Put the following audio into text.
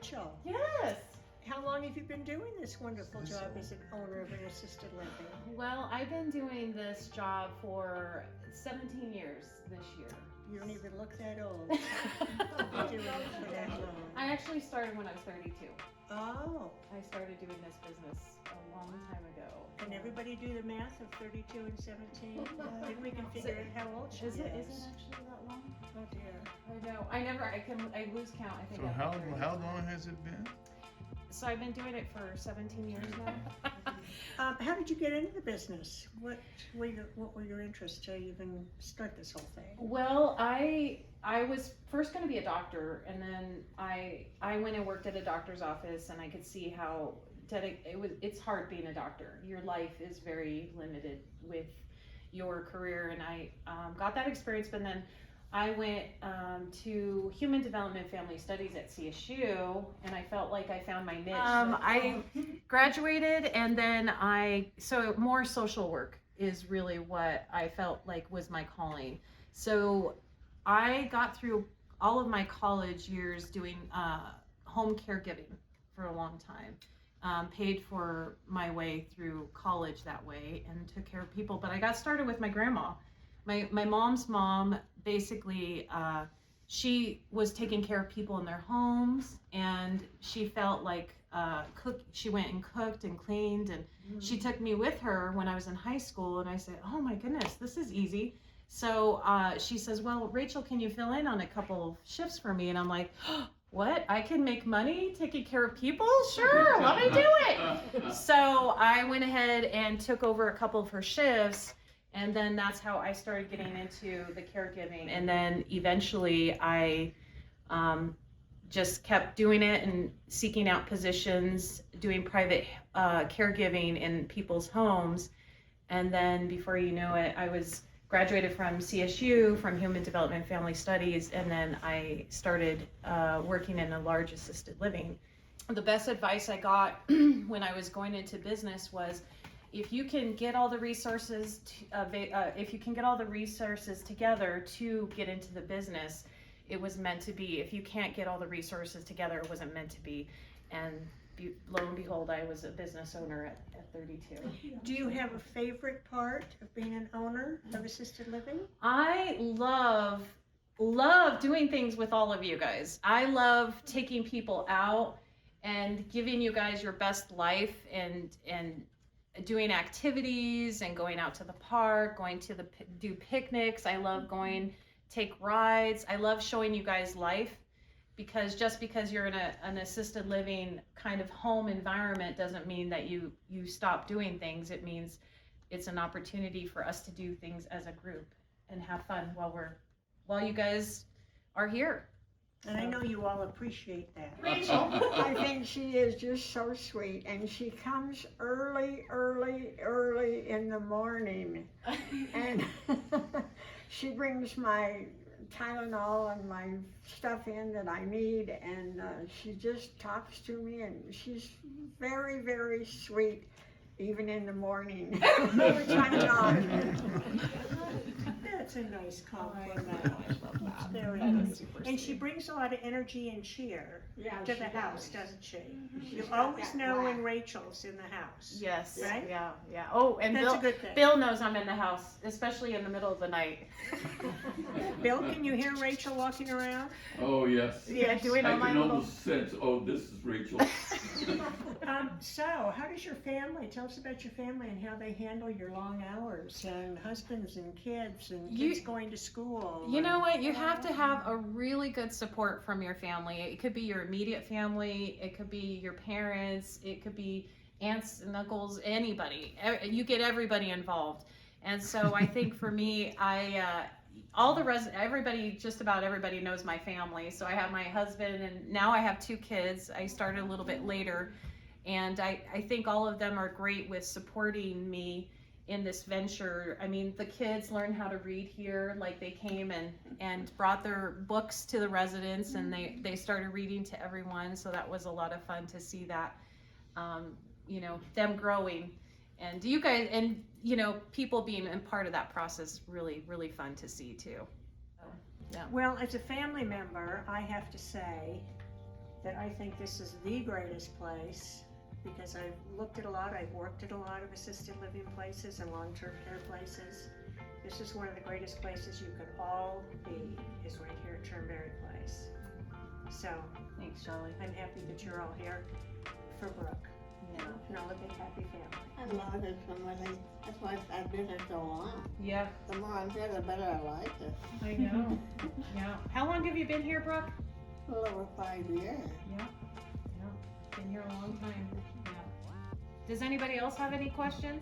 Rachel. Yes. How long have you been doing this wonderful job as an owner of an assisted living? Well, I've been doing this job for 17 years this year. You don't even look that old. You've been doing it for that long. I actually started when I was 32. Oh. I started doing this business a long time ago. Can everybody do the math of 32 and 17? Then we can figure out how old she is. Is it actually that long? Oh dear. I know. I lose count. I think. So how long has it been? So I've been doing it for 17 years now. How did you get into the business? What were your interests to even start this whole thing? Well, I was first going to be a doctor, and then I went and worked at a doctor's office, and I could see how it's hard being a doctor. Your life is very limited with your career, and I got that experience, but then I went to Human Development Family Studies at CSU, and I felt like I found my niche. I graduated, and then so more social work is really what I felt like was my calling. So I got through all of my college years doing home caregiving for a long time. Paid for my way through college that way and took care of people. But I got started with my grandma. My mom's mom, basically, she was taking care of people in their homes, and she felt like she went and cooked and cleaned, and she took me with her when I was in high school, and I said, oh my goodness, this is easy. So she says, well, Rachel, can you fill in on a couple of shifts for me? And I'm like, what? I can make money taking care of people? Sure, let me do it. So I went ahead and took over a couple of her shifts, and then that's how I started getting into the caregiving. And then eventually I just kept doing it and seeking out positions, doing private caregiving in people's homes. And then before you know it, I was graduated from CSU, from Human Development Family Studies, and then I started working in a large assisted living. The best advice I got when I was going into business was, if you can get all the resources, together to get into the business, it was meant to be. If you can't get all the resources together, it wasn't meant to be. And lo and behold, I was a business owner at 32. Do you have a favorite part of being an owner of assisted living? I love doing things with all of you guys. I love taking people out and giving you guys your best life, and doing activities and going out to the park, going to do picnics. I love take rides. I love showing you guys life, because just because you're in an assisted living kind of home environment doesn't mean that you stop doing things. It means it's an opportunity for us to do things as a group and have fun while you guys are here. And I know you all appreciate that. Rachel, I think she is just so sweet, and she comes early in the morning, and she brings my Tylenol and my stuff in that I need, and she just talks to me, and she's very, very sweet, even in the morning, which I'm not. That's a nice compliment. I love that. Very That nice. is super And she sweet. brings a lot of energy and cheer to the house, doesn't she? You She's got always that know when laugh. Rachel's in the house. Yes. Right? Yeah. Oh, and That's a good thing. Bill knows I'm in the house, especially in the middle of the night. Bill, can you hear Rachel walking around? Oh, yes. Yeah, doing I all my can little. almost sense, oh, this is Rachel. So, how does your family, tell us about your family and how they handle your long hours, and husbands and kids going to school? You know what? You have to have a really good support from your family. It could be your immediate family. It could be your parents. It could be aunts and uncles, anybody. You get everybody involved. And so I think for me, just about everybody knows my family. So I have my husband, and now I have 2 kids. I started a little bit later. And I think all of them are great with supporting me in this venture. I mean, the kids learn how to read here. Like, they came and brought their books to the residents, and they started reading to everyone. So that was a lot of fun to see that, them growing. And you guys, and people being a part of that process, really, really fun to see too. So, yeah. Well, as a family member, I have to say that I think this is the greatest place, because I've looked at a lot, I've worked at a lot of assisted living places and long-term care places. This is one of the greatest places you could all be, is right here at Turnberry Place. So, Thanks, Shelley. I'm happy that you're all here for Brooke, Yeah. and all a big happy family. I love it so much. That's why I've been here so long. Yeah, The more I'm here, the better I like it. I know. Yeah. How long have you been here, Brooke? A little over 5 years. Yeah. Been here a long time. Yeah. Does anybody else have any questions?